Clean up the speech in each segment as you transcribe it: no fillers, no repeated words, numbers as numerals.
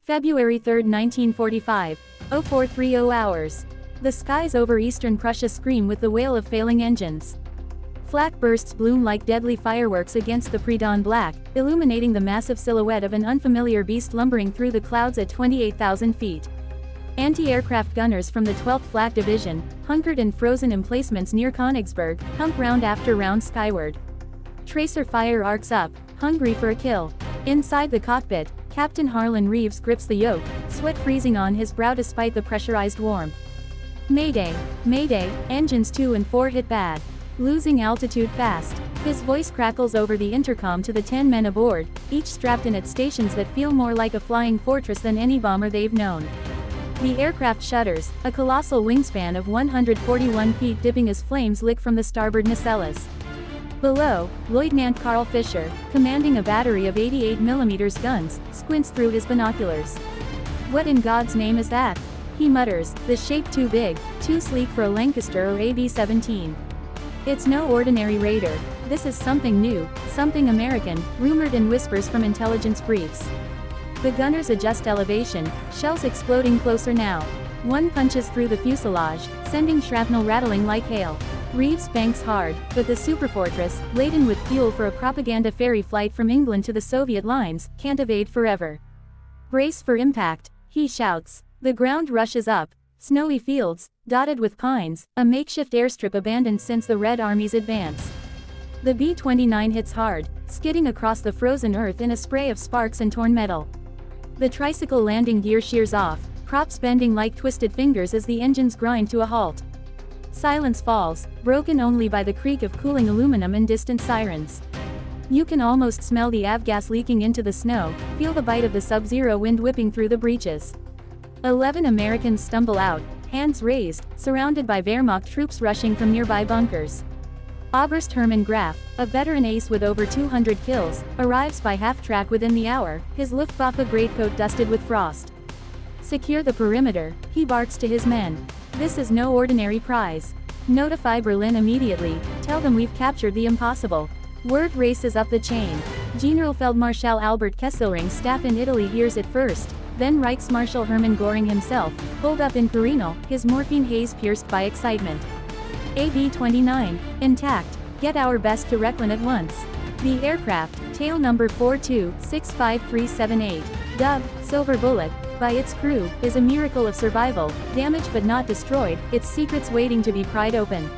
February 3, 1945, 0430 hours. The skies over eastern Prussia scream with the wail of failing engines. Flak bursts bloom like deadly fireworks against the pre-dawn black, illuminating the massive silhouette of an unfamiliar beast lumbering through the clouds at 28,000 feet. Anti-aircraft gunners from the 12th Flak Division, hunkered in frozen emplacements near Königsberg, pump round after round skyward. Tracer fire arcs up, hungry for a kill. Inside the cockpit, Captain Harlan Reeves grips the yoke, sweat freezing on his brow despite the pressurized warmth. Mayday! Mayday! Engines 2 and 4 hit bad. Losing altitude fast. His voice crackles over the intercom to the 10 men aboard, each strapped in at stations that feel more like a flying fortress than any bomber they've known. The aircraft shudders, a colossal wingspan of 141 feet dipping as flames lick from the starboard nacelles. Below, Lieutenant Carl Fischer, commanding a battery of 88mm guns, squints through his binoculars. "What in God's name is that?" he mutters, the shape too big, too sleek for a Lancaster or AB-17. It's no ordinary raider. This is something new, something American, rumored in whispers from intelligence briefs. The gunners adjust elevation, shells exploding closer now. One punches through the fuselage, sending shrapnel rattling like hail. Reeves banks hard, but the superfortress, laden with fuel for a propaganda ferry flight from England to the Soviet lines, can't evade forever. "Brace for impact," he shouts. The ground rushes up. Snowy fields, dotted with pines, a makeshift airstrip abandoned since the Red Army's advance. The B-29 hits hard, skidding across the frozen earth in a spray of sparks and torn metal. The tricycle landing gear shears off, props bending like twisted fingers as the engines grind to a halt. Silence falls, broken only by the creak of cooling aluminum and distant sirens. You can almost smell the avgas leaking into the snow, feel the bite of the sub-zero wind whipping through the breaches. 11 Americans stumble out, hands raised, surrounded by Wehrmacht troops rushing from nearby bunkers. Oberst Hermann Graf, a veteran ace with over 200 kills, arrives by half-track within the hour, his Luftwaffe greatcoat dusted with frost. "Secure the perimeter," he barks to his men. "This is no ordinary prize. Notify Berlin immediately, tell them we've captured the impossible." Word races up the chain. Generalfeldmarschall Albert Kesselring's staff in Italy hears it first, then Reichsmarschall Hermann Göring himself, pulled up in Carinal, his morphine haze pierced by excitement. AB-29, intact, get our best to Rechlin at once. The aircraft, tail number 4265378, dubbed Silver Bullet by its crew, is a miracle of survival, damaged but not destroyed, its secrets waiting to be pried open.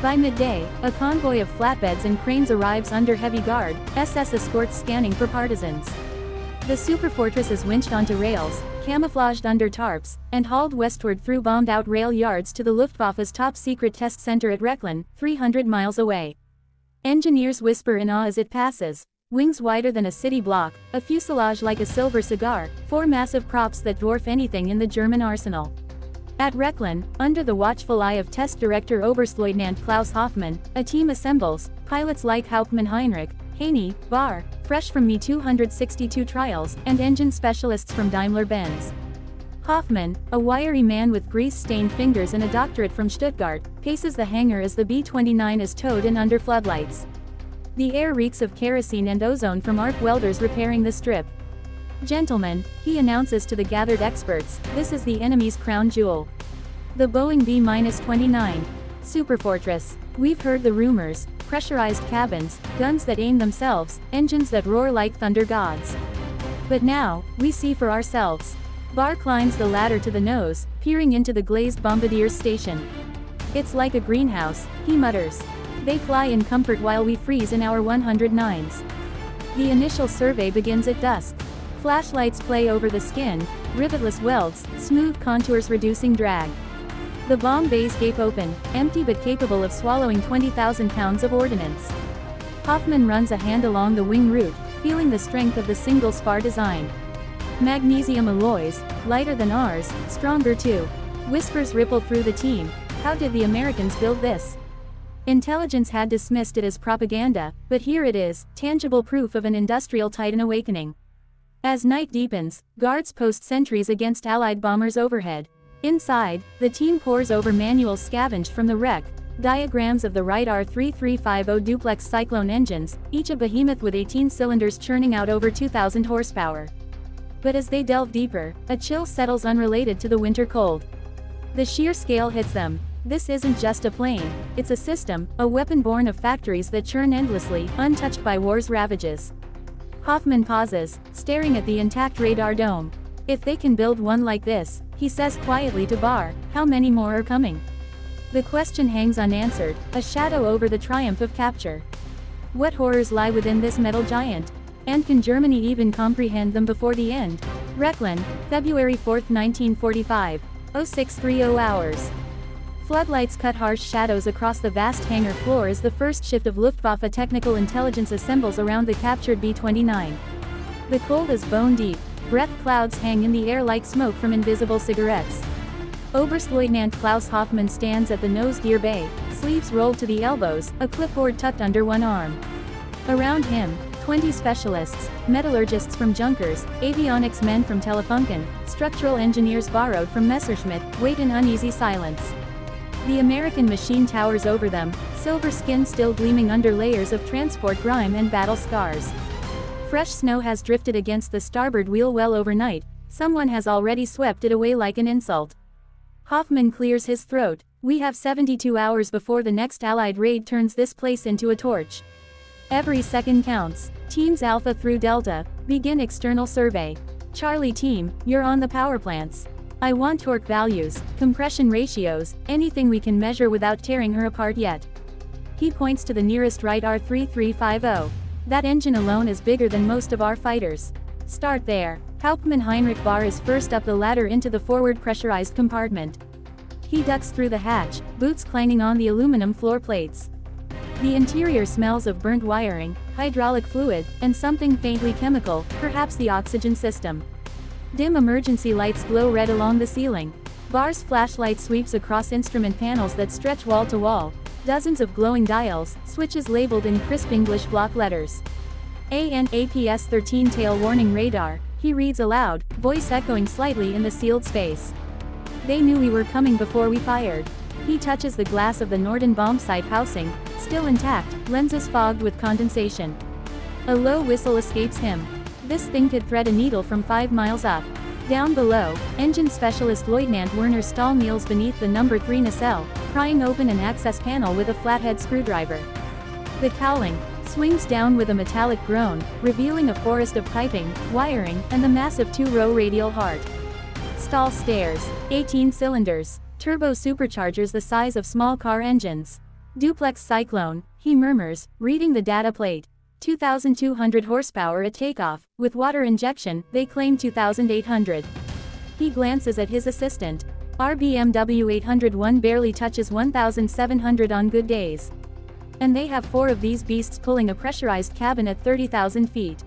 By midday, a convoy of flatbeds and cranes arrives under heavy guard, SS escorts scanning for partisans. The superfortress is winched onto rails, camouflaged under tarps, and hauled westward through bombed-out rail yards to the Luftwaffe's top-secret test center at Rechlin, 300 miles away. Engineers whisper in awe as it passes. Wings wider than a city block, a fuselage like a silver cigar, 4 massive props that dwarf anything in the German arsenal. At Rechlin, under the watchful eye of Test Director Oberstleutnant Klaus Hoffmann, a team assembles, pilots like Hauptmann Heinrich, Haney, Barr, fresh from Me-262 trials, and engine specialists from Daimler-Benz. Hoffmann, a wiry man with grease-stained fingers and a doctorate from Stuttgart, paces the hangar as the B-29 is towed in under floodlights. The air reeks of kerosene and ozone from arc welders repairing the strip. "Gentlemen," he announces to the gathered experts, "this is the enemy's crown jewel. The Boeing B-29. Superfortress. We've heard the rumors, pressurized cabins, guns that aim themselves, engines that roar like thunder gods. But now, we see for ourselves." Barr climbs the ladder to the nose, peering into the glazed bombardier's station. "It's like a greenhouse," he mutters. "They fly in comfort while we freeze in our 109s. The initial survey begins at dusk. Flashlights play over the skin, rivetless welds, smooth contours reducing drag. The bomb bays gape open, empty but capable of swallowing 20,000 pounds of ordnance. Hoffmann runs a hand along the wing root, feeling the strength of the single spar design. "Magnesium alloys, lighter than ours, stronger too." Whispers ripple through the team. How did the Americans build this? Intelligence had dismissed it as propaganda, but here it is, tangible proof of an industrial titan awakening. As night deepens, guards post sentries against Allied bombers overhead. Inside, the team pores over manuals scavenged from the wreck, diagrams of the Wright R3350 duplex Cyclone engines, each a behemoth with 18 cylinders churning out over 2,000 horsepower. But as they delve deeper, a chill settles unrelated to the winter cold. The sheer scale hits them. This isn't just a plane, it's a system, a weapon born of factories that churn endlessly, untouched by war's ravages. Hoffman pauses, staring at the intact radar dome. If they can build one like this, he says quietly to Barr, how many more are coming? The question hangs unanswered, a shadow over the triumph of capture. What horrors lie within this metal giant? And can Germany even comprehend them before the end? Rechlin, February 4, 1945, 0630 hours. Floodlights cut harsh shadows across the vast hangar floor as the first shift of Luftwaffe technical intelligence assembles around the captured B-29. The cold is bone-deep, breath clouds hang in the air like smoke from invisible cigarettes. Oberstleutnant Klaus Hoffmann stands at the nose gear bay, sleeves rolled to the elbows, a clipboard tucked under one arm. Around him, 20 specialists, metallurgists from Junkers, avionics men from Telefunken, structural engineers borrowed from Messerschmitt, wait in uneasy silence. The American machine towers over them, silver skin still gleaming under layers of transport grime and battle scars. Fresh snow has drifted against the starboard wheel well overnight, someone has already swept it away like an insult. Hoffman clears his throat. We have 72 hours before the next Allied raid turns this place into a torch. Every second counts. Teams Alpha through Delta, begin external survey. Charlie team, you're on the power plants. I want torque values, compression ratios, anything we can measure without tearing her apart yet. He points to the nearest right R3350. That engine alone is bigger than most of our fighters. Start there. Hauptmann Heinrich Barr is first up the ladder into the forward pressurized compartment. He ducks through the hatch, boots clanging on the aluminum floor plates. The interior smells of burnt wiring, hydraulic fluid, and something faintly chemical, perhaps the oxygen system. Dim emergency lights glow red along the ceiling. Barr's flashlight sweeps across instrument panels that stretch wall to wall. Dozens of glowing dials, switches labeled in crisp English block letters. APS 13 tail warning radar, he reads aloud, voice echoing slightly in the sealed space. They knew we were coming before we fired. He touches the glass of the Norden bomb site housing, still intact, lenses fogged with condensation. A low whistle escapes him. This thing could thread a needle from 5 miles up. Down below, engine specialist Lieutenant Werner Stahl kneels beneath the number 3 nacelle, prying open an access panel with a flathead screwdriver. The cowling swings down with a metallic groan, revealing a forest of piping, wiring, and the massive 2-row radial heart. Stahl stares. 18 cylinders. Turbo superchargers the size of small car engines. Duplex cyclone, he murmurs, reading the data plate. 2,200 horsepower at takeoff, with water injection, they claim 2,800. He glances at his assistant. Our BMW 801 barely touches 1,700 on good days. And they have 4 of these beasts pulling a pressurized cabin at 30,000 feet.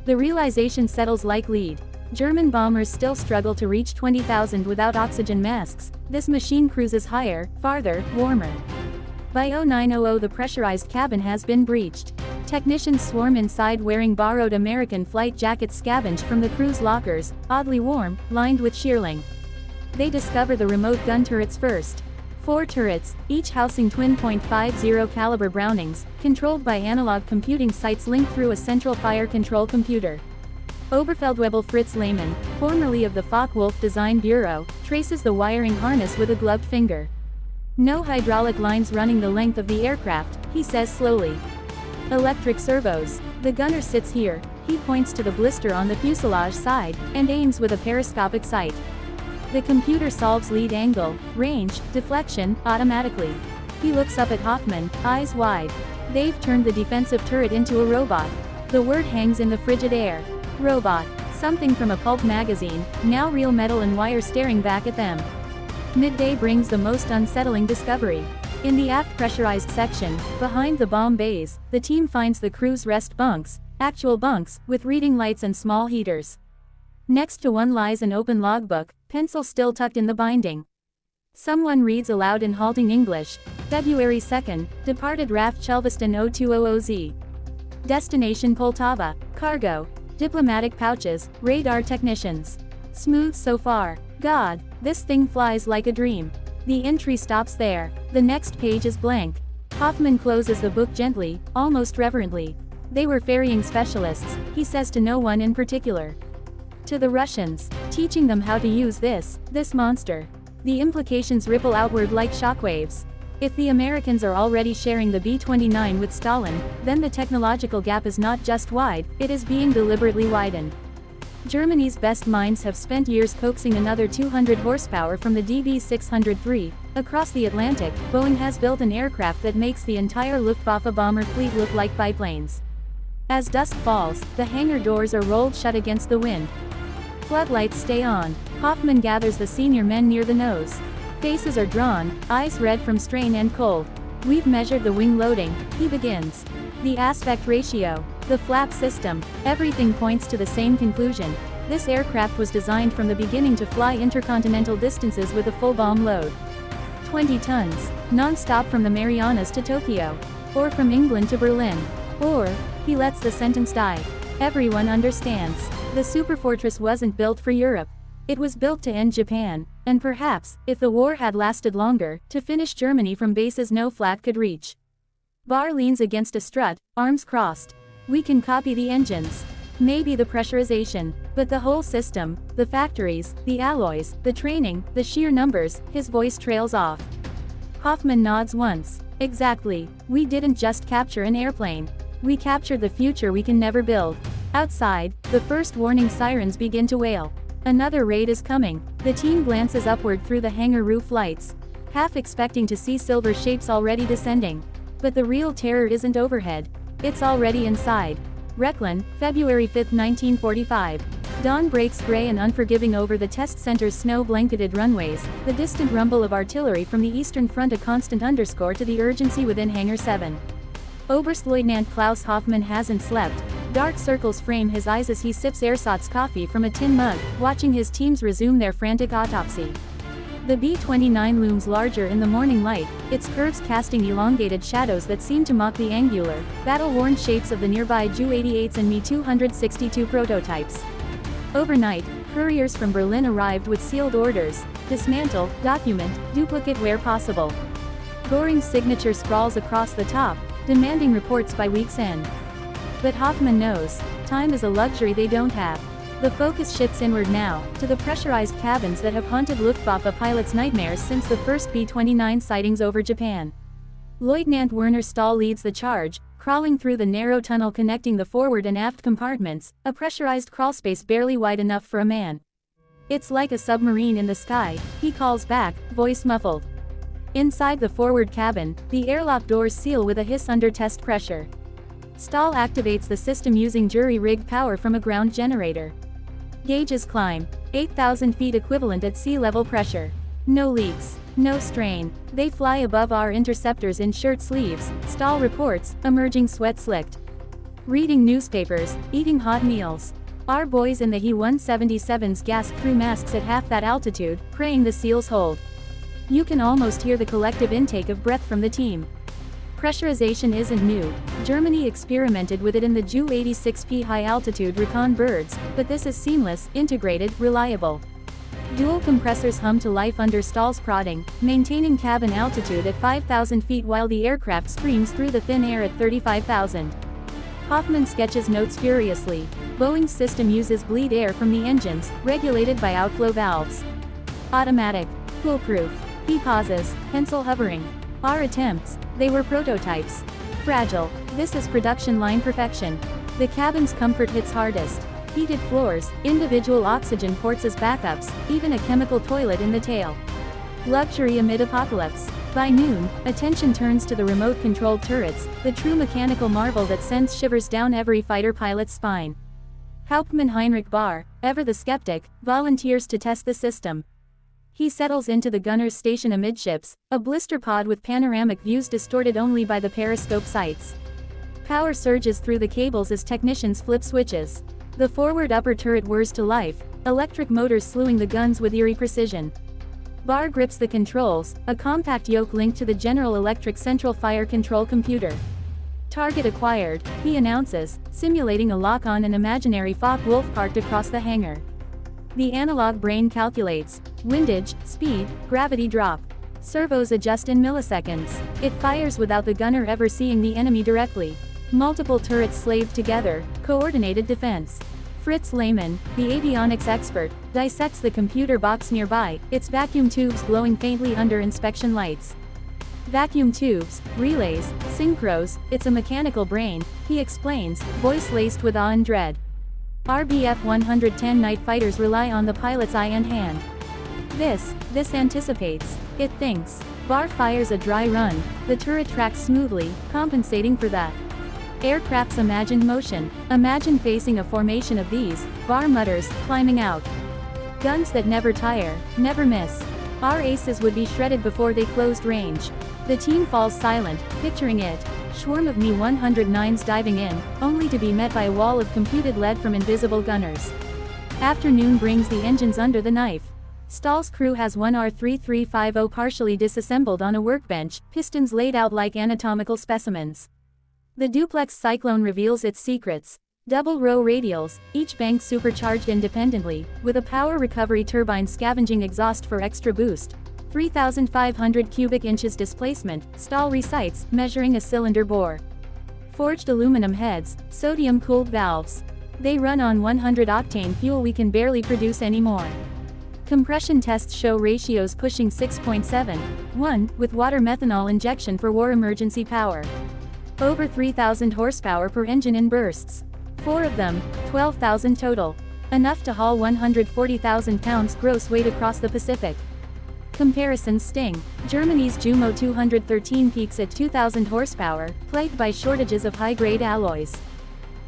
The realization settles like lead. German bombers still struggle to reach 20,000 without oxygen masks. This machine cruises higher, farther, warmer. By 0900 the pressurized cabin has been breached. Technicians swarm inside wearing borrowed American flight jackets scavenged from the crew's lockers, oddly warm, lined with shearling. They discover the remote gun turrets first. 4 turrets, each housing twin .50 caliber Brownings, controlled by analog computing sites linked through a central fire control computer. Oberfeldwebel Fritz Lehmann, formerly of the Focke-Wulf Design Bureau, traces the wiring harness with a gloved finger. No hydraulic lines running the length of the aircraft, he says slowly. Electric servos. The gunner sits here, he points to the blister on the fuselage side, and aims with a periscopic sight. The computer solves lead angle, range, deflection, automatically. He looks up at Hoffman, eyes wide. They've turned the defensive turret into a robot. The word hangs in the frigid air. Robot. Something from a pulp magazine, now real metal and wire staring back at them. Midday brings the most unsettling discovery. In the aft pressurized section, behind the bomb bays, the team finds the crew's rest bunks, actual bunks, with reading lights and small heaters. Next to one lies an open logbook, pencil still tucked in the binding. Someone reads aloud in halting English, February 2nd, departed RAF Chelveston 0200Z. Destination Poltava, cargo, diplomatic pouches, radar technicians. Smooth so far. God, this thing flies like a dream. The entry stops there. The next page is blank. Hoffman closes the book gently, almost reverently. They were ferrying specialists, he says to no one in particular. To the Russians, teaching them how to use this monster. The implications ripple outward like shockwaves. If the Americans are already sharing the B-29 with Stalin, then the technological gap is not just wide, it is being deliberately widened. Germany's best minds have spent years coaxing another 200 horsepower from the DB-603. Across the Atlantic, Boeing has built an aircraft that makes the entire Luftwaffe bomber fleet look like biplanes. As dusk falls, the hangar doors are rolled shut against the wind. Floodlights stay on. Hoffman gathers the senior men near the nose. Faces are drawn, eyes red from strain and cold. We've measured the wing loading, he begins. The aspect ratio, the flap system, everything points to the same conclusion. This aircraft was designed from the beginning to fly intercontinental distances with a full bomb load. 20 tons, non-stop from the Marianas to Tokyo. Or from England to Berlin. Or, he lets the sentence die. Everyone understands. The superfortress wasn't built for Europe. It was built to end Japan, and perhaps, if the war had lasted longer, to finish Germany from bases no flak could reach. Barr leans against a strut, arms crossed. We can copy the engines. Maybe the pressurization, but the whole system, the factories, the alloys, the training, the sheer numbers, his voice trails off. Hoffman nods once. Exactly. We didn't just capture an airplane. We captured the future we can never build. Outside, the first warning sirens begin to wail. Another raid is coming. The team glances upward through the hangar roof lights, half expecting to see silver shapes already descending. But the real terror isn't overhead. It's already inside. Rechlin, February 5, 1945. Dawn breaks gray and unforgiving over the test center's snow-blanketed runways, the distant rumble of artillery from the Eastern Front a constant underscore to the urgency within Hangar 7. Oberstleutnant Klaus Hoffmann hasn't slept. Dark circles frame his eyes as he sips ersatz coffee from a tin mug, watching his teams resume their frantic autopsy. The B-29 looms larger in the morning light, its curves casting elongated shadows that seem to mock the angular, battle-worn shapes of the nearby Ju-88s and Mi-262 prototypes. Overnight, couriers from Berlin arrived with sealed orders: dismantle, document, duplicate where possible. Göring's signature scrawls across the top, demanding reports by week's end. But Hoffman knows, time is a luxury they don't have. The focus shifts inward now, to the pressurized cabins that have haunted Luftwaffe pilots' nightmares since the first B-29 sightings over Japan. Lieutenant Werner Stahl leads the charge, crawling through the narrow tunnel connecting the forward and aft compartments, a pressurized crawlspace barely wide enough for a man. It's like a submarine in the sky, he calls back, voice muffled. Inside the forward cabin, the airlock doors seal with a hiss under test pressure. Stahl activates the system using jury-rigged power from a ground generator. Gauges climb, 8,000 feet equivalent at sea level pressure. No leaks, no strain. They fly above our interceptors in shirt sleeves, Stahl reports, emerging sweat-slicked. Reading newspapers, eating hot meals. Our boys in the He-177s gasp through masks at half that altitude, praying the seals hold. You can almost hear the collective intake of breath from the team. Pressurization isn't new. Germany experimented with it in the Ju-86P high-altitude recon birds, but this is seamless, integrated, reliable. Dual compressors hum to life under Stahl's prodding, maintaining cabin altitude at 5,000 feet while the aircraft screams through the thin air at 35,000. Hoffman sketches notes furiously. Boeing's system uses bleed air from the engines, regulated by outflow valves. Automatic. Foolproof. He pauses, pencil hovering. Our attempts, they were prototypes. Fragile. This is production line perfection. The cabin's comfort hits hardest. Heated floors, individual oxygen ports as backups, even a chemical toilet in the tail. Luxury amid apocalypse. By noon, attention turns to the remote-controlled turrets, the true mechanical marvel that sends shivers down every fighter pilot's spine. Hauptmann Heinrich Barr, ever the skeptic, volunteers to test the system. He settles into the gunner's station amidships, a blister pod with panoramic views distorted only by the periscope sights. Power surges through the cables as technicians flip switches. The forward upper turret whirs to life, electric motors slewing the guns with eerie precision. Barr grips the controls, a compact yoke linked to the General Electric Central Fire Control computer. Target acquired, he announces, simulating a lock on an imaginary Focke-Wulf parked across the hangar. The analog brain calculates windage, speed, gravity drop. Servos adjust in milliseconds. It fires without the gunner ever seeing the enemy directly. Multiple turrets slaved together, coordinated defense. Fritz Lehmann, the avionics expert, dissects the computer box nearby, its vacuum tubes glowing faintly under inspection lights. Vacuum tubes, relays, synchros, it's a mechanical brain, he explains, voice laced with awe and dread. RBF 110 night fighters rely on the pilot's eye and hand. This anticipates. It thinks. BAR fires a dry run, the turret tracks smoothly, compensating for that. Aircraft's imagined motion. Imagine facing a formation of these, BAR mutters, climbing out. Guns that never tire, never miss. Our aces would be shredded before they closed range. The team falls silent, picturing it. Swarm of Mi-109s diving in, only to be met by a wall of computed lead from invisible gunners. Afternoon brings the engines under the knife. Stahl's crew has one R3350 partially disassembled on a workbench, pistons laid out like anatomical specimens. The duplex Cyclone reveals its secrets. Double-row radials, each bank supercharged independently, with a power recovery turbine scavenging exhaust for extra boost. 3,500 cubic inches displacement, Stahl recites, measuring a cylinder bore. Forged aluminum heads, sodium-cooled valves. They run on 100-octane fuel we can barely produce anymore. Compression tests show ratios pushing 6.7:1, with water methanol injection for war emergency power. Over 3,000 horsepower per engine in bursts. 4 of them, 12,000 total. Enough to haul 140,000 pounds gross weight across the Pacific. Comparisons sting. Germany's Jumo 213 peaks at 2,000 horsepower, plagued by shortages of high-grade alloys.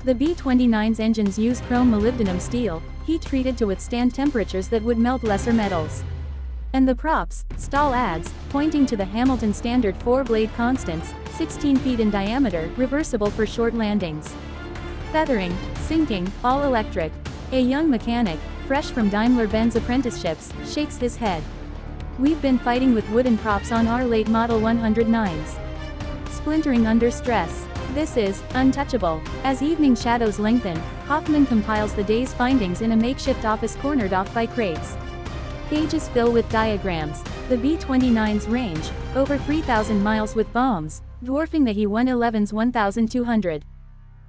The B-29's engines use chrome molybdenum steel, heat-treated to withstand temperatures that would melt lesser metals. And the props, Stahl adds, pointing to the Hamilton Standard 4-blade Constants, 16 feet in diameter, reversible for short landings. Feathering, sinking, all electric. A young mechanic, fresh from Daimler-Benz apprenticeships, shakes his head. We've been fighting with wooden props on our late Model 109s. Splintering under stress. This is untouchable. As evening shadows lengthen, Hoffman compiles the day's findings in a makeshift office cornered off by crates. Pages fill with diagrams. The B-29's range, over 3,000 miles with bombs, dwarfing the He-111's 1,200.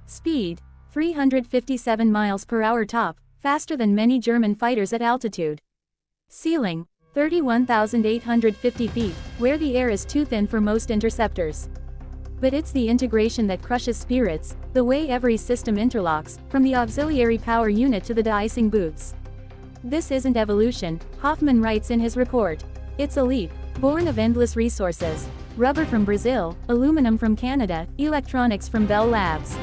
Speed, 357 miles per hour top, faster than many German fighters at altitude. Ceiling, 31,850 feet, where the air is too thin for most interceptors. But it's the integration that crushes spirits, the way every system interlocks, from the auxiliary power unit to the de-icing boots. This isn't evolution, Hoffman writes in his report. It's a leap, born of endless resources. Rubber from Brazil, aluminum from Canada, electronics from Bell Labs.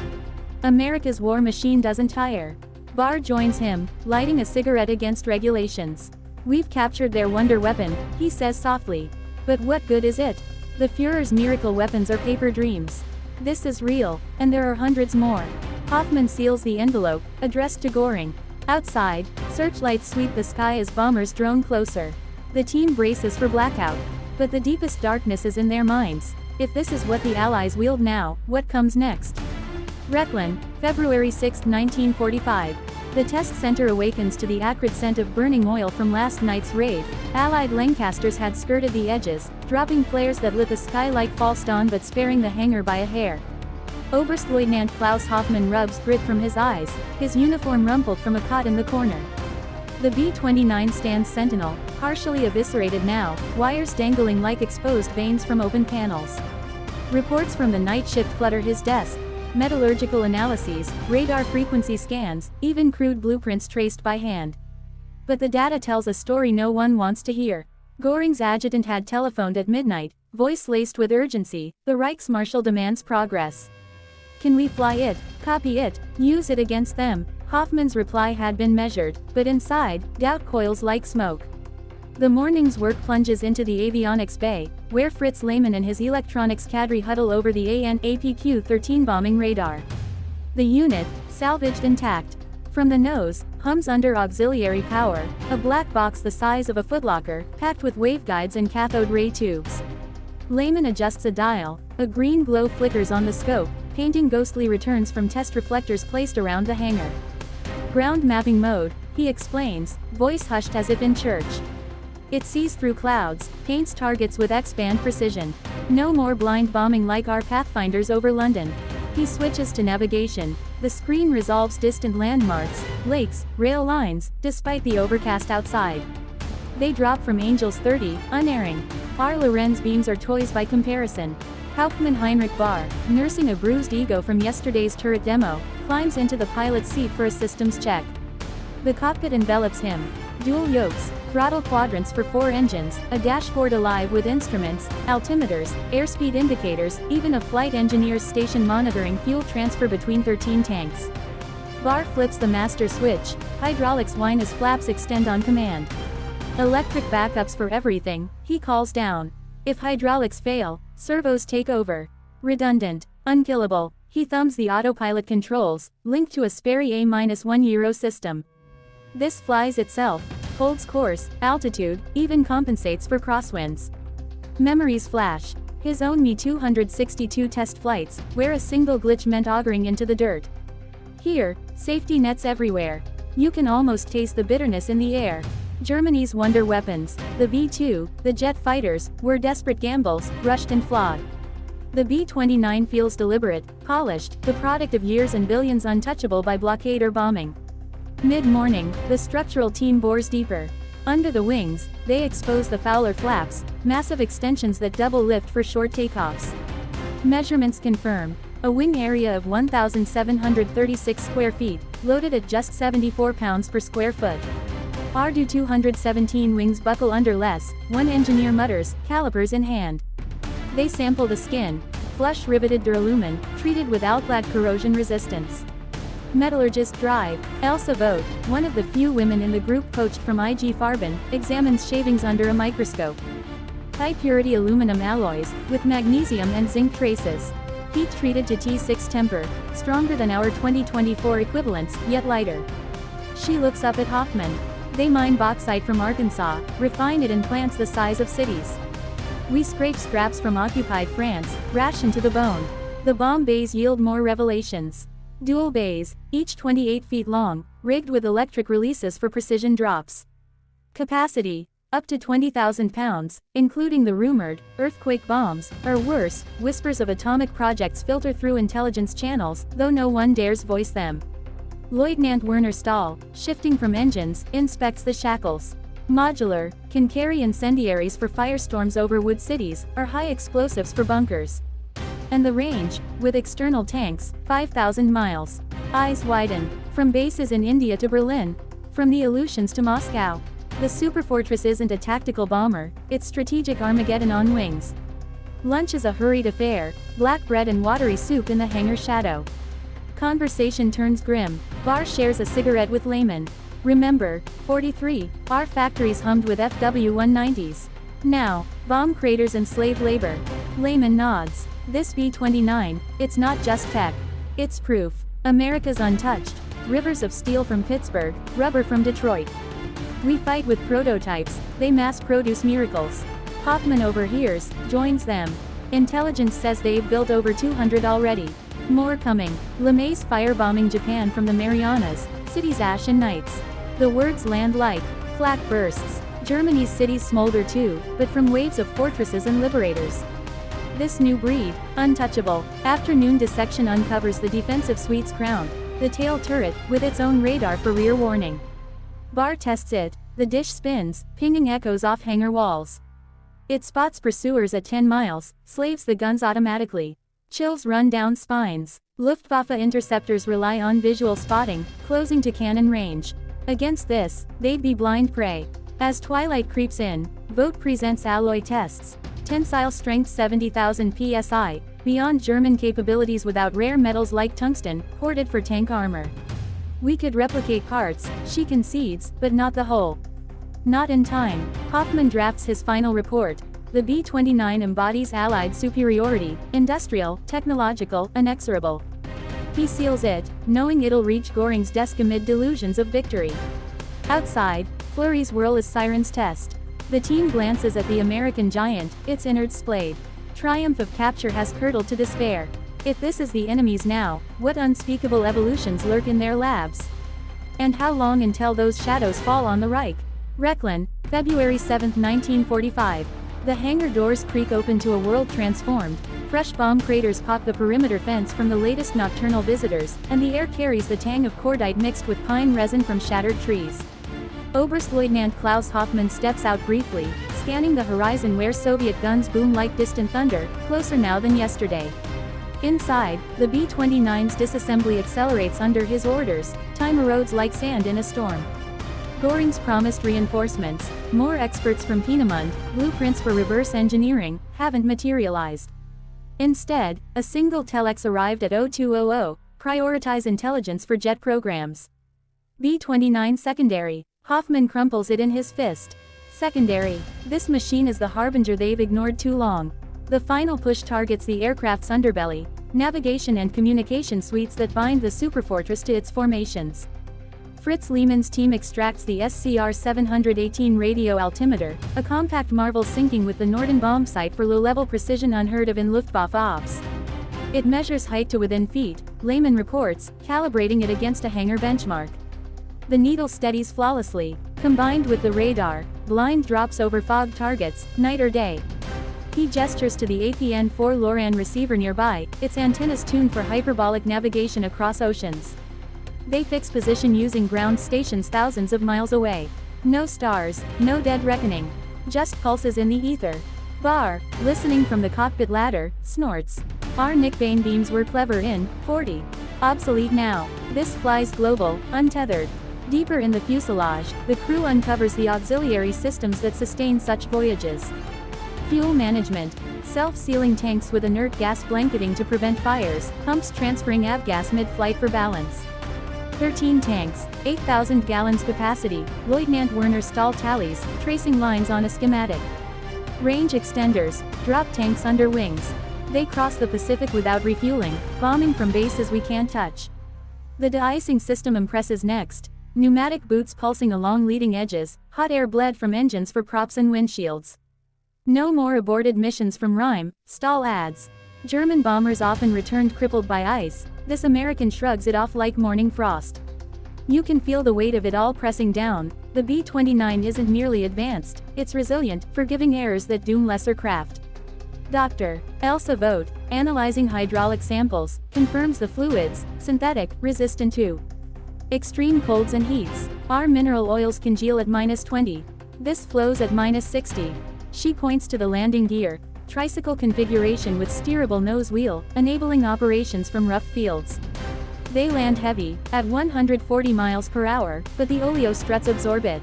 America's war machine doesn't tire. Barr joins him, lighting a cigarette against regulations. We've captured their wonder weapon, he says softly. But what good is it? The Führer's miracle weapons are paper dreams. This is real, and there are hundreds more. Hoffman seals the envelope, addressed to Göring. Outside, searchlights sweep the sky as bombers drone closer. The team braces for blackout. But the deepest darkness is in their minds. If this is what the Allies wield now, what comes next? Rechlin, February 6, 1945. The test center awakens to the acrid scent of burning oil from last night's raid. Allied Lancasters had skirted the edges, dropping flares that lit the sky like false dawn but sparing the hangar by a hair. Oberstleutnant Klaus Hoffmann rubs grit from his eyes, his uniform rumpled from a cot in the corner. The B-29 stands sentinel, partially eviscerated now, wires dangling like exposed veins from open panels. Reports from the night shift clutter his desk. Metallurgical analyses, radar frequency scans, even crude blueprints traced by hand. But the data tells a story no one wants to hear. Göring's adjutant had telephoned at midnight, voice laced with urgency, the Reichsmarschall demands progress. Can we fly it, copy it, use it against them? Hoffman's reply had been measured, but inside, doubt coils like smoke. The morning's work plunges into the avionics bay, where Fritz Lehmann and his electronics cadre huddle over the AN/APQ-13 bombing radar. The unit, salvaged intact. From the nose, hums under auxiliary power, a black box the size of a footlocker, packed with waveguides and cathode ray tubes. Lehmann adjusts a dial, a green glow flickers on the scope, painting ghostly returns from test reflectors placed around the hangar. Ground mapping mode, he explains, voice hushed as if in church. It sees through clouds, paints targets with X-band precision. No more blind bombing like our Pathfinders over London. He switches to navigation. The screen resolves distant landmarks, lakes, rail lines, despite the overcast outside. They drop from Angel's 30, unerring. Our Lorenz beams are toys by comparison. Hauptmann Heinrich Barr, nursing a bruised ego from yesterday's turret demo, climbs into the pilot's seat for a systems check. The cockpit envelops him. Dual yokes, throttle quadrants for 4 engines, a dashboard alive with instruments, altimeters, airspeed indicators, even a flight engineer's station monitoring fuel transfer between 13 tanks. Barr flips the master switch, hydraulics whine as flaps extend on command. Electric backups for everything, he calls down. If hydraulics fail, servos take over. Redundant, unkillable, he thumbs the autopilot controls, linked to a Sperry A-1 Euro system. This flies itself, holds course, altitude, even compensates for crosswinds. Memories flash. His own Me-262 test flights, where a single glitch meant auguring into the dirt. Here, safety nets everywhere. You can almost taste the bitterness in the air. Germany's wonder weapons, the V-2, the jet fighters, were desperate gambles, rushed and flawed. The B-29 feels deliberate, polished, the product of years and billions untouchable by blockade or bombing. Mid-morning, the structural team bores deeper. Under the wings, they expose the Fowler flaps, massive extensions that double lift for short takeoffs. Measurements confirm. A wing area of 1,736 square feet, loaded at just 74 pounds per square foot. RDU 217 wings buckle under less, one engineer mutters, calipers in hand. They sample the skin, flush riveted duralumin, treated with outclad corrosion resistance. Metallurgist drive. Elsa Vogt, one of the few women in the group poached from IG Farben, examines shavings under a microscope. High-purity aluminum alloys, with magnesium and zinc traces. Heat treated to T6 temper, stronger than our 2024 equivalents, yet lighter. She looks up at Hoffman. They mine bauxite from Arkansas, refine it in plants the size of cities. We scrape scraps from occupied France, ration to the bone. The bomb bays yield more revelations. Dual bays, each 28 feet long, rigged with electric releases for precision drops. Capacity, up to 20,000 pounds, including the rumored earthquake bombs, or worse, whispers of atomic projects filter through intelligence channels, though no one dares voice them. Lieutenant Werner Stahl, shifting from engines, inspects the shackles. Modular, can carry incendiaries for firestorms over wood cities, or high explosives for bunkers. And the range, with external tanks, 5,000 miles. Eyes widen. From bases in India to Berlin. From the Aleutians to Moscow. The superfortress isn't a tactical bomber, it's strategic Armageddon on wings. Lunch is a hurried affair, black bread and watery soup in the hangar shadow. Conversation turns grim. Barr shares a cigarette with Lehman. Remember, 43, our factories hummed with FW-190s. Now, bomb craters and slave labor. Lehman nods. This B-29, it's not just tech. It's proof. America's untouched. Rivers of steel from Pittsburgh, rubber from Detroit. We fight with prototypes, they mass produce miracles. Hoffman overhears, joins them. Intelligence says they've built over 200 already. More coming. LeMay's firebombing Japan from the Marianas, cities ash and nights. The words land like flak bursts. Germany's cities smolder too, but from waves of fortresses and liberators. This new breed, untouchable. Afternoon dissection uncovers the defensive suite's crown, the tail turret, with its own radar for rear warning. Barr tests it. The dish spins, pinging echoes off hangar walls. It spots pursuers at 10 miles, slaves the guns automatically. Chills run down spines. Luftwaffe interceptors rely on visual spotting, closing to cannon range. Against this, they'd be blind prey. As twilight creeps in, Vogt presents alloy tests. Tensile strength 70,000 psi, beyond German capabilities without rare metals like tungsten, hoarded for tank armor. We could replicate parts, she concedes, but not the whole. Not in time. Hoffman drafts his final report. The B-29 embodies Allied superiority, industrial, technological, inexorable. He seals it, knowing it'll reach Goring's desk amid delusions of victory. Outside, flurries whirl as sirens test. The team glances at the American giant, its innards splayed. Triumph of capture has curdled to despair. If this is the enemy's now, what unspeakable evolutions lurk in their labs? And how long until those shadows fall on the Reich? Rechlin, February 7, 1945. The hangar doors creak open to a world transformed. Fresh bomb craters pop the perimeter fence from the latest nocturnal visitors, and the air carries the tang of cordite mixed with pine resin from shattered trees. Oberstleutnant Klaus Hoffmann steps out briefly, scanning the horizon where Soviet guns boom like distant thunder, closer now than yesterday. Inside, the B-29's disassembly accelerates under his orders. Time erodes like sand in a storm. Göring's promised reinforcements, more experts from Peenemünde, blueprints for reverse engineering, haven't materialized. Instead, a single telex arrived at 0200, prioritize intelligence for jet programs. B-29 secondary. Hoffman crumples it in his fist. Secondary. This machine is the harbinger they've ignored too long. The final push targets the aircraft's underbelly, navigation and communication suites that bind the superfortress to its formations. Fritz Lehmann's team extracts the SCR-718 radio altimeter, a compact marvel syncing with the Norden bomb sight for low-level precision unheard of in Luftwaffe ops. It measures height to within feet, Lehmann reports, calibrating it against a hangar benchmark. The needle steadies flawlessly. Combined with the radar, blind drops over fog targets, night or day. He gestures to the APN-4 LORAN receiver nearby, its antennas tuned for hyperbolic navigation across oceans. They fix position using ground stations thousands of miles away. No stars, no dead reckoning. Just pulses in the ether. Barr, listening from the cockpit ladder, snorts. Our Nick Bain beams were clever in 40. Obsolete now. This flies global, untethered. Deeper in the fuselage, the crew uncovers the auxiliary systems that sustain such voyages. Fuel management. Self-sealing tanks with inert gas blanketing to prevent fires, pumps transferring avgas mid-flight for balance. 13 tanks, 8,000 gallons capacity, Lieutenant Werner Stahl tallies, tracing lines on a schematic. Range extenders, drop tanks under wings. They cross the Pacific without refueling, bombing from bases we can't touch. The de-icing system impresses next. Pneumatic boots pulsing along leading edges, hot air bled from engines for props and windshields. No more aborted missions from Rhine, Stahl adds. German bombers often returned crippled by ice, this American shrugs it off like morning frost. You can feel the weight of it all pressing down. The B-29 isn't merely advanced, it's resilient, forgiving errors that doom lesser craft. Dr. Elsa Vogt, analyzing hydraulic samples, confirms the fluids, synthetic, resistant to extreme colds and heats. Our mineral oils congeal at -20. This flows at -60. She points to the landing gear, tricycle configuration with steerable nose wheel, enabling operations from rough fields. They land heavy, at 140 miles per hour, but the oleo struts absorb it.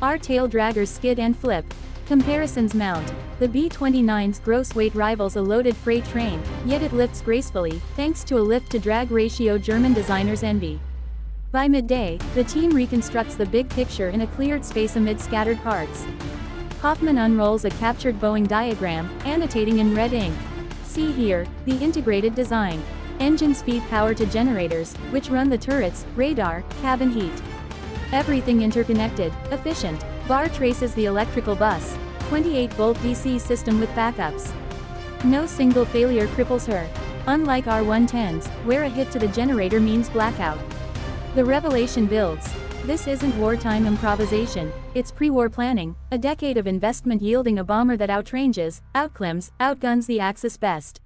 Our tail draggers skid and flip. Comparisons mount. The B-29's gross weight rivals a loaded freight train, yet it lifts gracefully, thanks to a lift-to-drag ratio German designers envy. By midday, the team reconstructs the big picture in a cleared space amid scattered parts. Hoffman unrolls a captured Boeing diagram, annotating in red ink. See here, the integrated design. Engines feed power to generators, which run the turrets, radar, cabin heat. Everything interconnected, efficient. Barr traces the electrical bus, 28-volt DC system with backups. No single failure cripples her. Unlike our 110s, where a hit to the generator means blackout. The revelation builds. This isn't wartime improvisation, it's pre-war planning, a decade of investment yielding a bomber that outranges, outclimbs, outguns the Axis best.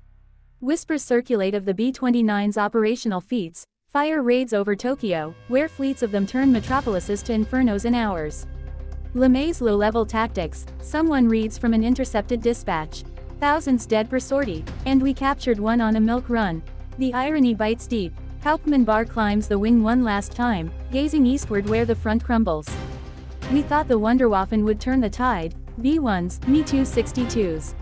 Whispers circulate of the B-29's operational feats, fire raids over Tokyo, where fleets of them turn metropolises to infernos in hours. LeMay's low-level tactics, someone reads from an intercepted dispatch. Thousands dead per sortie, and we captured one on a milk run. The irony bites deep. Hauptmann Barr climbs the wing one last time, gazing eastward where the front crumbles. We thought the Wunderwaffen would turn the tide, V1s, Me-262s.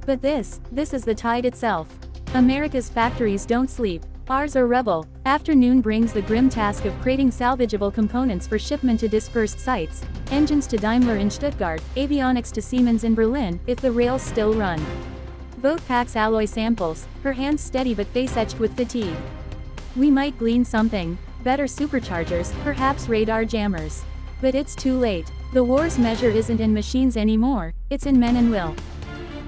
But this is the tide itself. America's factories don't sleep, ours are rebel. Afternoon brings the grim task of crating salvageable components for shipment to dispersed sites, engines to Daimler in Stuttgart, avionics to Siemens in Berlin, if the rails still run. Vogt packs alloy samples, her hands steady but face etched with fatigue. We might glean something, better superchargers, perhaps radar jammers. But it's too late. The war's measure isn't in machines anymore, it's in men and will.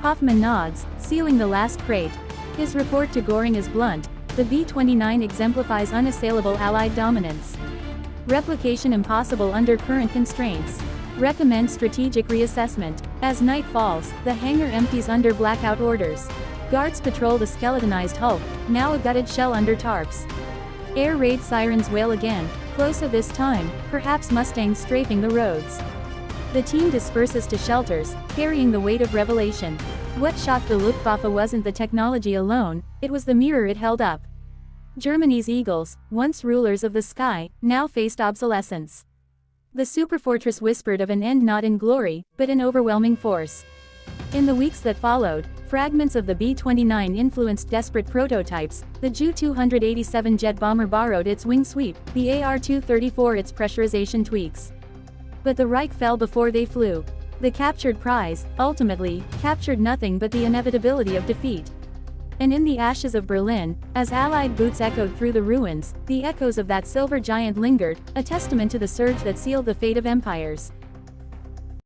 Hoffman nods, sealing the last crate. His report to Göring is blunt. The B-29 exemplifies unassailable Allied dominance. Replication impossible under current constraints. Recommend strategic reassessment. As night falls, the hangar empties under blackout orders. Guards patrol the skeletonized hulk, now a gutted shell under tarps. Air raid sirens wail again, closer this time, perhaps Mustangs strafing the roads. The team disperses to shelters, carrying the weight of revelation. What shocked the Luftwaffe wasn't the technology alone, it was the mirror it held up. Germany's Eagles, once rulers of the sky, now faced obsolescence. The superfortress whispered of an end not in glory, but in overwhelming force. In the weeks that followed, fragments of the B-29 influenced desperate prototypes. The Ju-287 jet bomber borrowed its wing sweep, the AR-234 its pressurization tweaks. But the Reich fell before they flew. The captured prize, ultimately, captured nothing but the inevitability of defeat. And in the ashes of Berlin, as Allied boots echoed through the ruins, the echoes of that silver giant lingered, a testament to the surge that sealed the fate of empires.